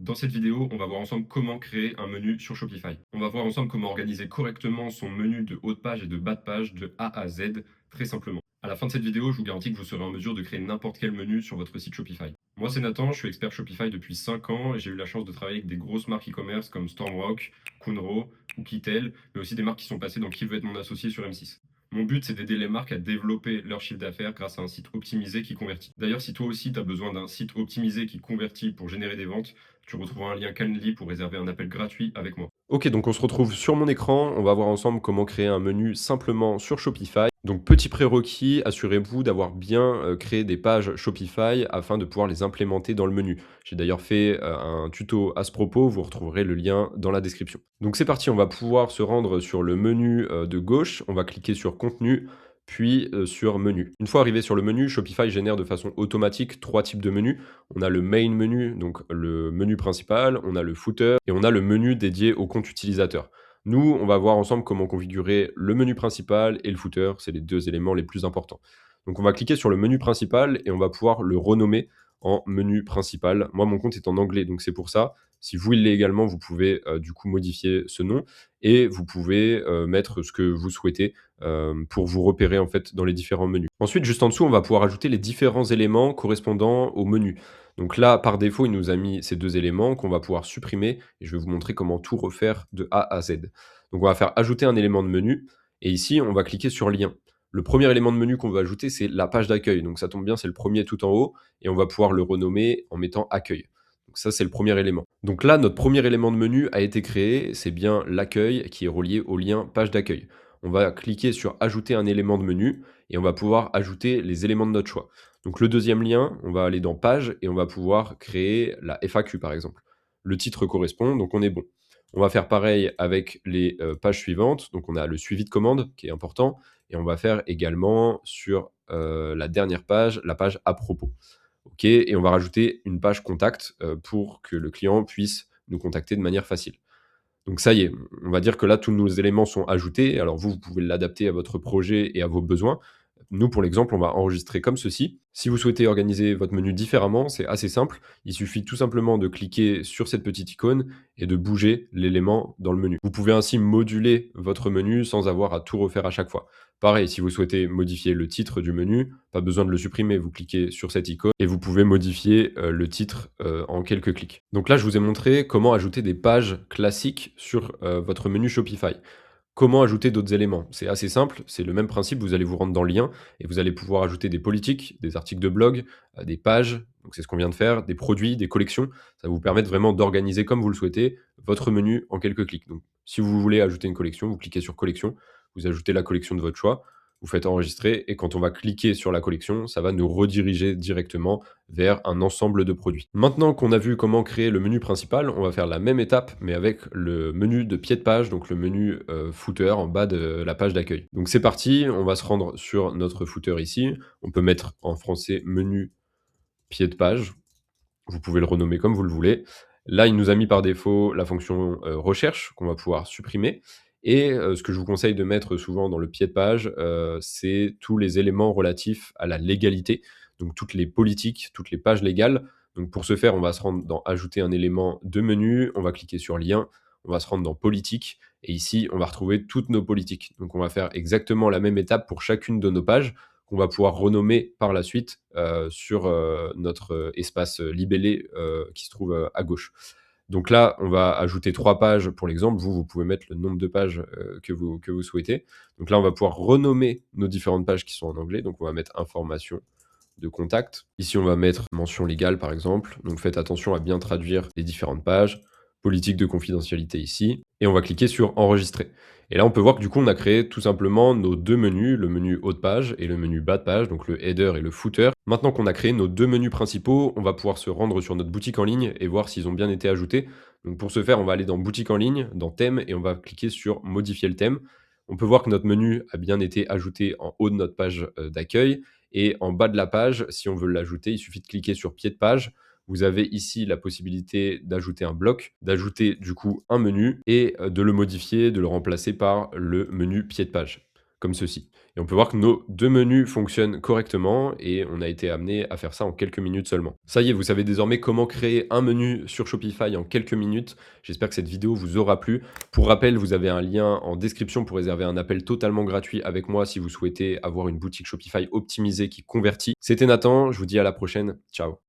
Dans cette vidéo, on va voir ensemble comment créer un menu sur Shopify. On va voir ensemble comment organiser correctement son menu de haut de page et de bas de page de A à Z, très simplement. À la fin de cette vidéo, je vous garantis que vous serez en mesure de créer n'importe quel menu sur votre site Shopify. Moi, c'est Nathan, je suis expert Shopify depuis 5 ans et j'ai eu la chance de travailler avec des grosses marques e-commerce comme Stormrock, Kunro ou Kitel, mais aussi des marques qui sont passées dans Qui veut être mon associé sur M6. Mon but, c'est d'aider les marques à développer leur chiffre d'affaires grâce à un site optimisé qui convertit. D'ailleurs, si toi aussi tu as besoin d'un site optimisé qui convertit pour générer des ventes, tu retrouveras un lien Calendly pour réserver un appel gratuit avec moi. Ok, donc on se retrouve sur mon écran. On va voir ensemble comment créer un menu simplement sur Shopify. Donc petit prérequis, assurez-vous d'avoir bien créé des pages Shopify afin de pouvoir les implémenter dans le menu. J'ai d'ailleurs fait un tuto à ce propos, vous retrouverez le lien dans la description. Donc c'est parti, on va pouvoir se rendre sur le menu de gauche. On va cliquer sur contenu, puis sur menu. Une fois arrivé sur le menu, Shopify génère de façon automatique 3 types de menus. On a le main menu, donc le menu principal, on a le footer et on a le menu dédié au compte utilisateur. Nous, on va voir ensemble comment configurer le menu principal et le footer, c'est les deux éléments les plus importants. Donc on va cliquer sur le menu principal et on va pouvoir le renommer en menu principal. Moi, mon compte est en anglais, donc c'est pour ça. Si vous il l'est également, vous pouvez du coup modifier ce nom et vous pouvez mettre ce que vous souhaitez pour vous repérer en fait dans les différents menus. Ensuite, juste en dessous, on va pouvoir ajouter les différents éléments correspondant au menu. Donc là, par défaut, il nous a mis ces deux éléments qu'on va pouvoir supprimer et je vais vous montrer comment tout refaire de A à Z. Donc on va faire ajouter un élément de menu et ici, on va cliquer sur lien. Le premier élément de menu qu'on va ajouter, c'est la page d'accueil. Donc ça tombe bien, c'est le premier tout en haut et on va pouvoir le renommer en mettant accueil. Donc ça, c'est le premier élément. Donc là, notre premier élément de menu a été créé, c'est bien l'accueil qui est relié au lien page d'accueil. On va cliquer sur ajouter un élément de menu et on va pouvoir ajouter les éléments de notre choix. Donc le deuxième lien, on va aller dans page et on va pouvoir créer la FAQ par exemple. Le titre correspond, donc on est bon. On va faire pareil avec les pages suivantes. Donc on a le suivi de commande qui est important et on va faire également sur la dernière page, la page à propos. OK, et on va rajouter une page contact pour que le client puisse nous contacter de manière facile. Donc ça y est, on va dire que là, tous nos éléments sont ajoutés. Alors vous, vous pouvez l'adapter à votre projet et à vos besoins. Nous, pour l'exemple, on va enregistrer comme ceci. Si vous souhaitez organiser votre menu différemment, c'est assez simple. Il suffit tout simplement de cliquer sur cette petite icône et de bouger l'élément dans le menu. Vous pouvez ainsi moduler votre menu sans avoir à tout refaire à chaque fois. Pareil, si vous souhaitez modifier le titre du menu, pas besoin de le supprimer. Vous cliquez sur cette icône et vous pouvez modifier le titre en quelques clics. Donc là, je vous ai montré comment ajouter des pages classiques sur votre menu Shopify. Comment ajouter d'autres éléments? C'est assez simple, c'est le même principe, vous allez vous rendre dans le lien et vous allez pouvoir ajouter des politiques, des articles de blog, des pages, donc c'est ce qu'on vient de faire, des produits, des collections. Ça va vous permettre vraiment d'organiser comme vous le souhaitez votre menu en quelques clics. Donc si vous voulez ajouter une collection, vous cliquez sur collection, vous ajoutez la collection de votre choix, vous faites enregistrer et quand on va cliquer sur la collection, ça va nous rediriger directement vers un ensemble de produits. Maintenant qu'on a vu comment créer le menu principal, on va faire la même étape mais avec le menu de pied de page, donc le menu footer en bas de la page d'accueil. Donc c'est parti, on va se rendre sur notre footer ici. On peut mettre en français menu pied de page. Vous pouvez le renommer comme vous le voulez. Là, il nous a mis par défaut la fonction recherche qu'on va pouvoir supprimer. Et ce que je vous conseille de mettre souvent dans le pied de page, c'est tous les éléments relatifs à la légalité, donc toutes les politiques, toutes les pages légales. Donc pour ce faire, on va se rendre dans ajouter un élément de menu, on va cliquer sur lien, on va se rendre dans politique, et ici, on va retrouver toutes nos politiques. Donc on va faire exactement la même étape pour chacune de nos pages qu'on va pouvoir renommer par la suite sur notre espace libellé qui se trouve à gauche. Donc là, on va ajouter 3 pages pour l'exemple. Vous pouvez mettre le nombre de pages que vous souhaitez. Donc là, on va pouvoir renommer nos différentes pages qui sont en anglais. Donc on va mettre information de contact. Ici, on va mettre mention légale, par exemple. Donc faites attention à bien traduire les différentes pages. Politique de confidentialité ici. Et on va cliquer sur enregistrer. Et là, on peut voir que du coup, on a créé tout simplement nos deux menus, le menu haut de page et le menu bas de page, donc le header et le footer. Maintenant qu'on a créé nos deux menus principaux, on va pouvoir se rendre sur notre boutique en ligne et voir s'ils ont bien été ajoutés. Donc pour ce faire, on va aller dans boutique en ligne, dans thème, et on va cliquer sur modifier le thème. On peut voir que notre menu a bien été ajouté en haut de notre page d'accueil. Et en bas de la page, si on veut l'ajouter, il suffit de cliquer sur pied de page. Vous avez ici la possibilité d'ajouter un bloc, d'ajouter du coup un menu et de le modifier, de le remplacer par le menu pied de page. comme ceci. Et on peut voir que nos 2 menus fonctionnent correctement et on a été amené à faire ça en quelques minutes seulement. Ça y est, vous savez désormais comment créer un menu sur Shopify en quelques minutes. J'espère que cette vidéo vous aura plu. Pour rappel, vous avez un lien en description pour réserver un appel totalement gratuit avec moi si vous souhaitez avoir une boutique Shopify optimisée qui convertit. C'était Nathan, je vous dis à la prochaine. Ciao.